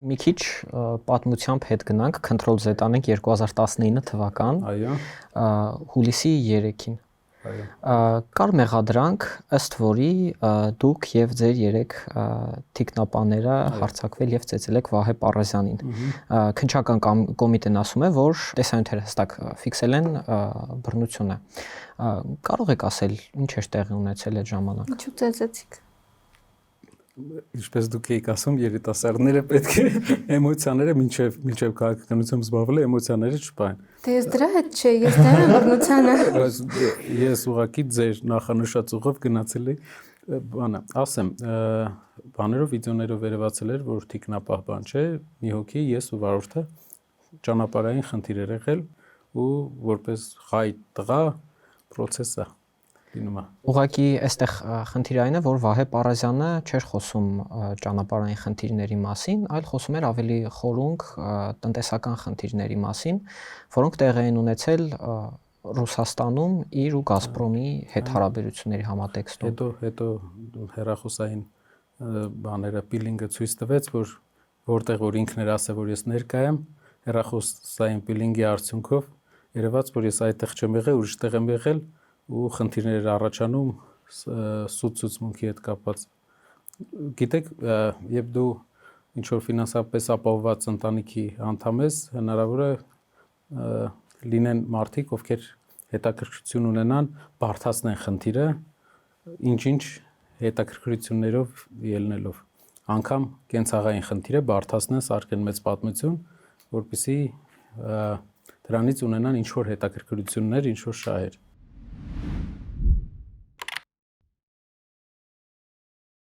Մի քիչ պատմությամբ հետ գնանք, Control Z անենք 2019 թվական, այո, հուլիսի 3-ին։ այո, Կար մեղադրանք, ըստ որի դուք եւ ձեր 3 թիկնապաները հարձակվել եւ ծեծել եք Վահե Պարազյանին։ Քննչական կոմիտեն ասում է, որ տեսանյութերը հստակ ֆիքսել են բռնությունը։ Կարող եք ասել, ինչ էր տեղի ունեցել այդ ժամանակ։ Ինչու ծեծեցիք։ Ինչպես դուք եք ասում, երիտասարդները պետք է էմոցիաները մինչև քաղաքականությամբ զբաղվել էմոցիաները չպային։ Դե ես դրա հետ չէ, ես դեռ եմ բռնությանը։ Ես ուղղակի ձեր նախանշած ուղով գնացել էի, ասեմ, բաներով վիդեոներով վերևացել էր, որ թիկնապահ բան չէ, մի հոգի ես ու վարորդը ճանապարհային խնդիր էր եղել ու որպես հայ տղա process-ը լինում է։ Ուղղակի այստեղ խնդիրը այն է, որ Վահե Պարազյանը չէր խոսում ճանապարհային խնդիրների մասին, այլ խոսում էր ավելի խորունկ տնտեսական խնդիրների մասին, որոնք տեղի են ունեցել Ռուսաստանում իր ու Գազպրոմի հետ հարաբերությունների համատեքստում։ Հետո հեռախոսային բաները պիլինգը ցույց տվեց, որտեղ որ ինքն էր ասել, որ ես ներկա եմ, հեռախոսային պիլինգի արդյունքով երևաց, որ ես այդտեղ չեմ եղել, ուրիշտեղ եմ եղել ու խնդիրներ առաջանում սուտ-ցուցմունքի հետ կապված։ Գիտեք, երբ դու ինչ որ ֆինանսապես ապահովված ընտանիքի անդամ ես, հնարավոր է լինեն մարդիկ, ովքեր հետաքրքրություն ունենան բարդացնեն խնդիրը, ինչ-ինչ հետաքրքրություններով ելնելով։ Անկամ կենցաղային խնդիրը բարդացնեն, սարքեն մեծ պատմություն, որպեսզի դրանից ունենան ինչ որ հետաքրքրություններ, ինչ որ շահեր։